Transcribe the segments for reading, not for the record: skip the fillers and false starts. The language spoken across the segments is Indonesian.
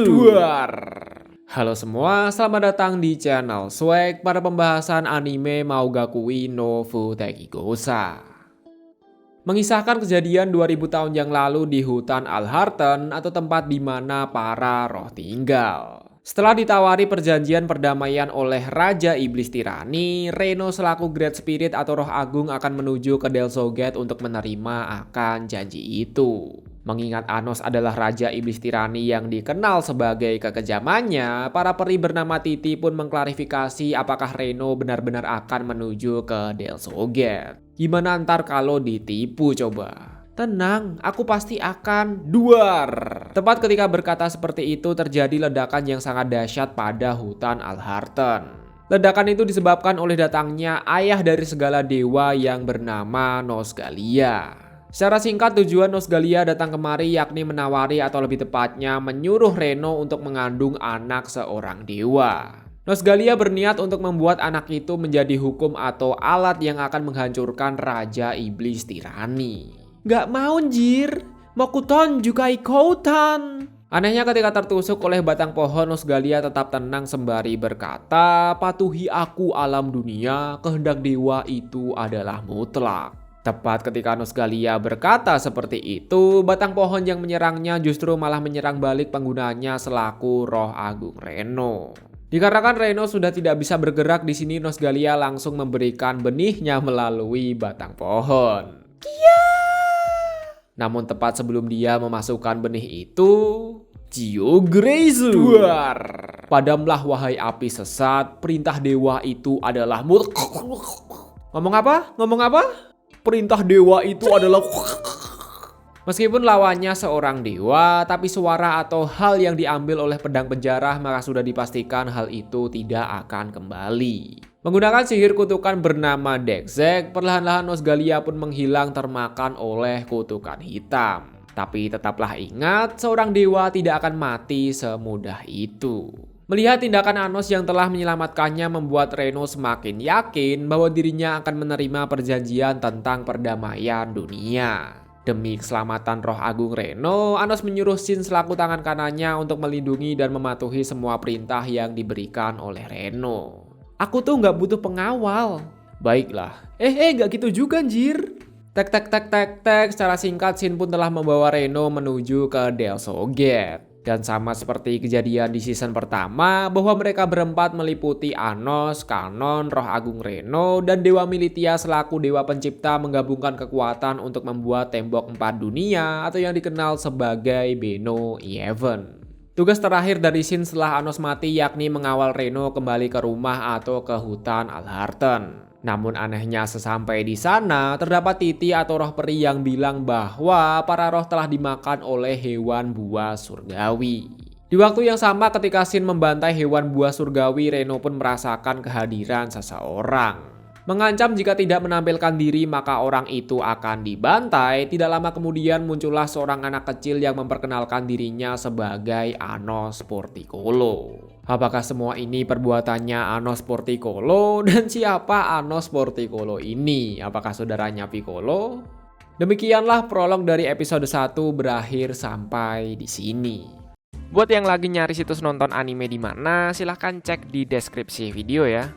Duar. Halo semua, selamat datang di channel Swag pada pembahasan anime Maugakui no Futekigosa. Mengisahkan kejadian 2000 tahun yang lalu di hutan Alharten atau tempat di mana para roh tinggal. Setelah ditawari perjanjian perdamaian oleh Raja Iblis Tirani, Reno selaku Great Spirit atau roh agung akan menuju ke Delzoget untuk menerima akan janji itu. Mengingat Anos adalah Raja Iblis Tirani yang dikenal sebagai kekejamannya, para peri bernama Titi pun mengklarifikasi apakah Reno benar-benar akan menuju ke Delzoget. Gimana ntar kalau ditipu coba? Tenang, aku pasti akan duar. Tepat ketika berkata seperti itu terjadi ledakan yang sangat dahsyat pada hutan Alharten. Ledakan itu disebabkan oleh datangnya ayah dari segala dewa yang bernama Nosgalia. Secara singkat tujuan Nosgalia datang kemari yakni menawari atau lebih tepatnya menyuruh Reno untuk mengandung anak seorang dewa. Nosgalia berniat untuk membuat anak itu menjadi hukum atau alat yang akan menghancurkan Raja Iblis Tirani. Gak mau anjir, mau kuton juga ikutan. Anehnya ketika tertusuk oleh batang pohon, Nosgalia tetap tenang sembari berkata, patuhi aku alam dunia, kehendak dewa itu adalah mutlak. Tepat ketika Nosgalia berkata seperti itu, batang pohon yang menyerangnya justru malah menyerang balik penggunanya selaku roh agung Reno. Dikarenakan Reno sudah tidak bisa bergerak di sini, Nosgalia langsung memberikan benihnya melalui batang pohon. Namun tepat sebelum dia memasukkan benih itu, duar. Padamlah wahai api sesat, perintah dewa itu adalah Ngomong apa? Perintah dewa itu adalah Meskipun lawannya seorang dewa, tapi suara atau hal yang diambil oleh pedang penjara maka sudah dipastikan hal itu tidak akan kembali. Menggunakan sihir kutukan bernama Dexek, perlahan-lahan Nosgalia pun menghilang termakan oleh kutukan hitam. Tapi tetaplah ingat, seorang dewa tidak akan mati semudah itu. Melihat tindakan Anos yang telah menyelamatkannya membuat Reno semakin yakin bahwa dirinya akan menerima perjanjian tentang perdamaian dunia. Demi keselamatan roh agung Reno, Anos menyuruh Shin selaku tangan kanannya untuk melindungi dan mematuhi semua perintah yang diberikan oleh Reno. Aku tuh nggak butuh pengawal. Baiklah. Nggak gitu juga anjir. Tek. Secara singkat Shin pun telah membawa Reno menuju ke Delzoget. Dan sama seperti kejadian di season pertama, bahwa mereka berempat meliputi Anos, Kanon, Roh Agung Reno, dan Dewa Militia selaku Dewa Pencipta menggabungkan kekuatan untuk membuat tembok 4 dunia atau yang dikenal sebagai Beno Eleven. Tugas terakhir dari Shin setelah Anos mati yakni mengawal Reno kembali ke rumah atau ke hutan Alharten. Namun anehnya sesampai di sana terdapat Titi atau roh peri yang bilang bahwa para roh telah dimakan oleh hewan buas surgawi. Di waktu yang sama ketika Shin membantai hewan buas surgawi, Reno pun merasakan kehadiran seseorang. Mengancam jika tidak menampilkan diri maka orang itu akan dibantai. Tidak lama kemudian muncullah seorang anak kecil yang memperkenalkan dirinya sebagai Anos Porticolo. Apakah semua ini perbuatannya Anos Porticolo? Dan siapa Anos Porticolo ini? Apakah saudaranya Piccolo? Demikianlah prolog dari episode 1 berakhir sampai di sini. Buat yang lagi nyari situs nonton anime di mana, silahkan cek di deskripsi video ya.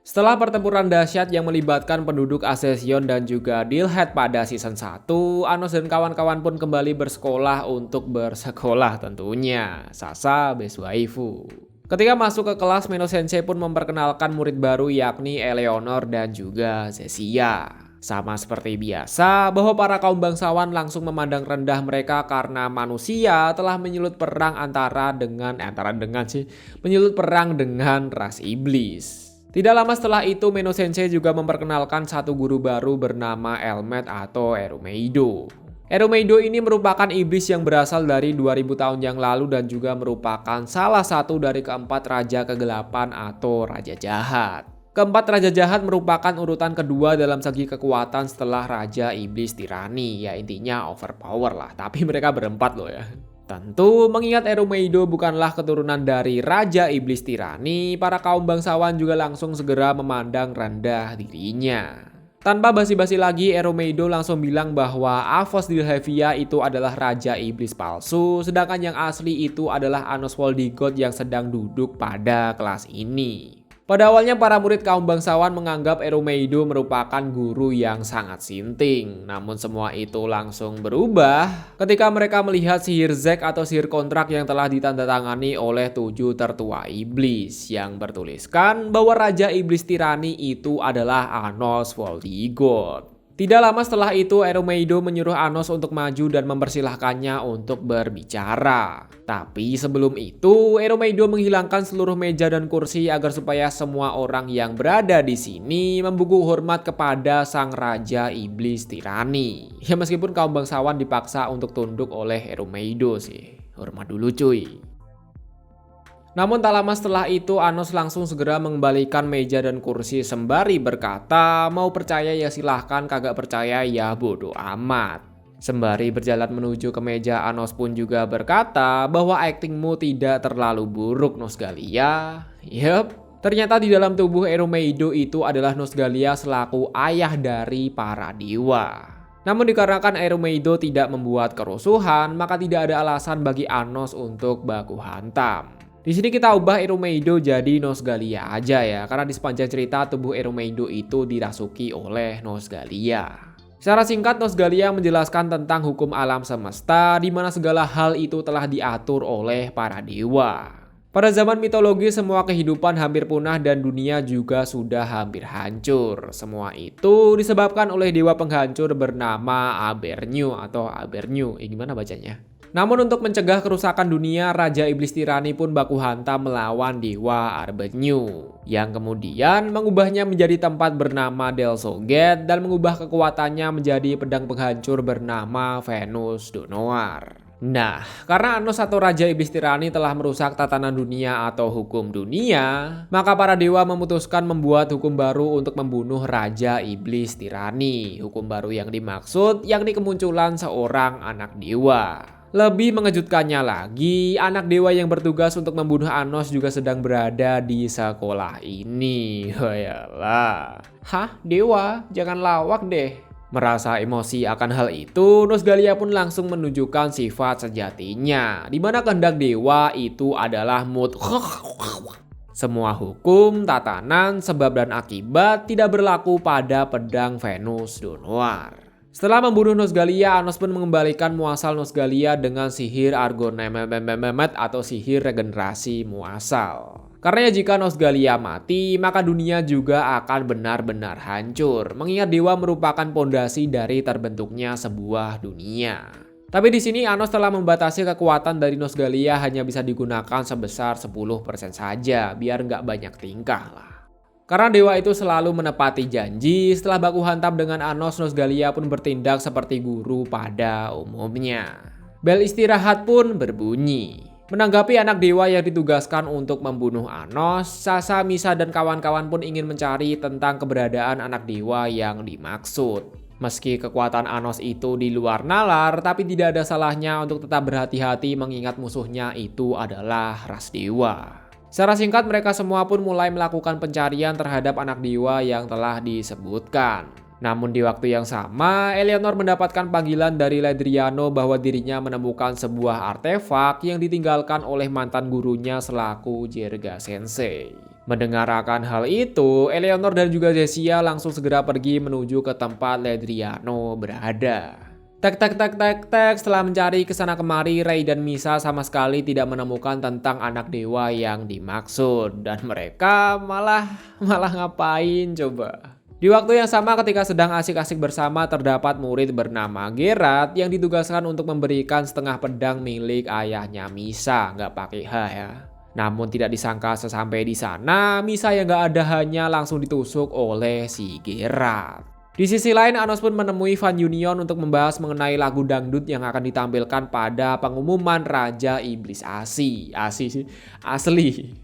Setelah pertempuran dahsyat yang melibatkan penduduk Ascension dan juga Dilhead pada season 1, Anos dan kawan-kawan pun kembali bersekolah untuk bersekolah tentunya. Sasa best waifu. Ketika masuk ke kelas, Meno Sensei pun memperkenalkan murid baru yakni Eleanor dan juga Zesia. Sama seperti biasa, bahwa para kaum bangsawan langsung memandang rendah mereka karena manusia telah menyulut perang dengan ras iblis. Tidak lama setelah itu, Meno Sensei juga memperkenalkan satu guru baru bernama Elmet atau Erumeido. Erumeido ini merupakan iblis yang berasal dari 2000 tahun yang lalu dan juga merupakan salah satu dari keempat raja kegelapan atau raja jahat. Keempat raja jahat merupakan urutan kedua dalam segi kekuatan setelah Raja Iblis Tirani. Ya intinya overpower lah, tapi mereka berempat loh ya. Tentu mengingat Erumeido bukanlah keturunan dari Raja Iblis Tirani, para kaum bangsawan juga langsung segera memandang rendah dirinya. Tanpa basi-basi lagi, Eurymeido langsung bilang bahwa Avos Dilhavia itu adalah Raja Iblis palsu, sedangkan yang asli itu adalah Anos Voldigoth yang sedang duduk pada kelas ini. Pada awalnya para murid kaum bangsawan menganggap Eurymeido merupakan guru yang sangat sinting. Namun semua itu langsung berubah ketika mereka melihat sihir Zek atau sihir kontrak yang telah ditandatangani oleh 7 tertua iblis yang bertuliskan bahwa Raja Iblis Tirani itu adalah Anos Voldigoth. Tidak lama setelah itu, Eurymeido menyuruh Anos untuk maju dan mempersilahkannya untuk berbicara. Tapi sebelum itu, Eurymeido menghilangkan seluruh meja dan kursi agar supaya semua orang yang berada di sini membuku hormat kepada sang Raja Iblis Tirani. Ya meskipun kaum bangsawan dipaksa untuk tunduk oleh Eurymeido sih. Hormat dulu cuy. Namun tak lama setelah itu Anos langsung segera mengembalikan meja dan kursi sembari berkata, mau percaya ya silahkan, kagak percaya ya bodoh amat. Sembari berjalan menuju ke meja, Anos pun juga berkata bahwa aktingmu tidak terlalu buruk Nosgalia. Yup, ternyata di dalam tubuh Eurymeido itu adalah Nosgalia selaku ayah dari para dewa. Namun dikarenakan Eurymeido tidak membuat kerusuhan, maka tidak ada alasan bagi Anos untuk baku hantam. Di sini kita ubah Eurymeido jadi Nosgalia aja ya, karena di sepanjang cerita tubuh Eurymeido itu dirasuki oleh Nosgalia. Secara singkat, Nosgalia menjelaskan tentang hukum alam semesta, di mana segala hal itu telah diatur oleh para dewa. Pada zaman mitologi, semua kehidupan hampir punah dan dunia juga sudah hampir hancur. Semua itu disebabkan oleh dewa penghancur bernama Abernu atau Abernu, gimana bacanya? Namun untuk mencegah kerusakan dunia, Raja Iblis Tirani pun baku hantam melawan Dewa Abernu, yang kemudian mengubahnya menjadi tempat bernama Delzoget dan mengubah kekuatannya menjadi pedang penghancur bernama Venus Donoar. Nah, karena Anos atau Raja Iblis Tirani telah merusak tatanan dunia atau hukum dunia, maka para dewa memutuskan membuat hukum baru untuk membunuh Raja Iblis Tirani. Hukum baru yang dimaksud yakni kemunculan seorang anak dewa. Lebih mengejutkannya lagi, anak dewa yang bertugas untuk membunuh Anos juga sedang berada di sekolah ini. Yalah. Hah, dewa? Jangan lawak deh. Merasa emosi akan hal itu, Nosgalia pun langsung menunjukkan sifat sejatinya, di mana kehendak dewa itu adalah semua hukum, tatanan, sebab dan akibat tidak berlaku pada pedang Venus Donoar. Setelah membunuh Nosgalia, Anos pun mengembalikan muasal Nosgalia dengan sihir Argonememet atau sihir regenerasi muasal. Karena jika Nosgalia mati, maka dunia juga akan benar-benar hancur, mengingat dewa merupakan pondasi dari terbentuknya sebuah dunia. Tapi di sini Anos telah membatasi kekuatan dari Nosgalia hanya bisa digunakan sebesar 10% saja, biar nggak banyak tingkah lah. Karena dewa itu selalu menepati janji, setelah baku hantam dengan Anos, Nosgalia pun bertindak seperti guru pada umumnya. Bel istirahat pun berbunyi. Menanggapi anak dewa yang ditugaskan untuk membunuh Anos, Sasa, Misa, dan kawan-kawan pun ingin mencari tentang keberadaan anak dewa yang dimaksud. Meski kekuatan Anos itu di luar nalar, tapi tidak ada salahnya untuk tetap berhati-hati mengingat musuhnya itu adalah ras dewa. Secara singkat, mereka semua pun mulai melakukan pencarian terhadap anak dewa yang telah disebutkan. Namun di waktu yang sama, Eleanor mendapatkan panggilan dari Ledriano bahwa dirinya menemukan sebuah artefak yang ditinggalkan oleh mantan gurunya selaku Jirga Sensei. Mendengar akan hal itu, Eleanor dan juga Jessia langsung segera pergi menuju ke tempat Ledriano berada. Setelah mencari kesana kemari, Ray dan Misa sama sekali tidak menemukan tentang anak dewa yang dimaksud. Dan mereka malah ngapain coba? Di waktu yang sama ketika sedang asik-asik bersama, terdapat murid bernama Gerard yang ditugaskan untuk memberikan setengah pedang milik ayahnya Misa, nggak pakai H ya. Namun tidak disangka sesampai di sana, Misa yang nggak ada hanya langsung ditusuk oleh si Gerard. Di sisi lain, Anos pun menemui Van Union untuk membahas mengenai lagu dangdut yang akan ditampilkan pada pengumuman Raja Iblis Asli.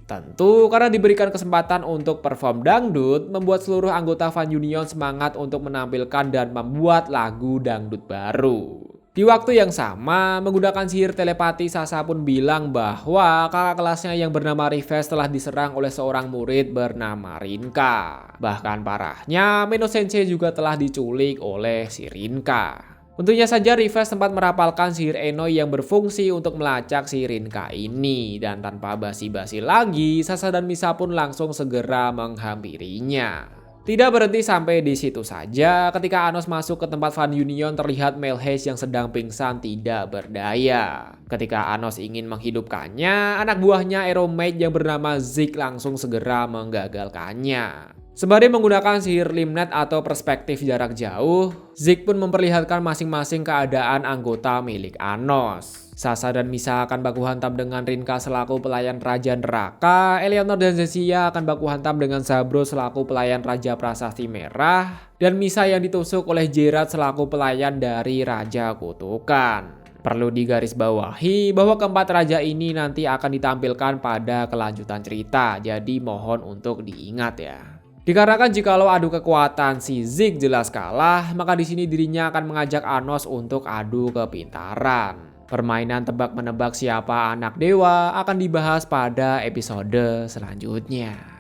Tentu karena diberikan kesempatan untuk perform dangdut, membuat seluruh anggota Van Union semangat untuk menampilkan dan membuat lagu dangdut baru. Di waktu yang sama, menggunakan sihir telepati, Sasa pun bilang bahwa kakak kelasnya yang bernama Rivez telah diserang oleh seorang murid bernama Rinka. Bahkan parahnya, Meno Sensei juga telah diculik oleh si Rinka. Tentunya saja Rivez sempat merapalkan sihir Enoi yang berfungsi untuk melacak si Rinka ini. Dan tanpa basi-basi lagi, Sasa dan Misa pun langsung segera menghampirinya. Tidak berhenti sampai di situ saja, ketika Anos masuk ke tempat Fan Union terlihat Melheis yang sedang pingsan tidak berdaya. Ketika Anos ingin menghidupkannya, anak buahnya Eromade yang bernama Zik langsung segera menggagalkannya. Sembari menggunakan sihir limnet atau perspektif jarak jauh, Zik pun memperlihatkan masing-masing keadaan anggota milik Anos. Sasa dan Misa akan baku hantam dengan Rinka selaku pelayan Raja Neraka, Eleanor dan Zenziya akan baku hantam dengan Zabro selaku pelayan Raja Prasasti Merah, dan Misa yang ditusuk oleh Gerard selaku pelayan dari Raja Kutukan. Perlu digarisbawahi bahwa keempat raja ini nanti akan ditampilkan pada kelanjutan cerita, jadi mohon untuk diingat ya. Dikarenakan jikalau adu kekuatan si Zik jelas kalah, maka di sini dirinya akan mengajak Anos untuk adu kepintaran. Permainan tebak-menebak siapa anak dewa akan dibahas pada episode selanjutnya.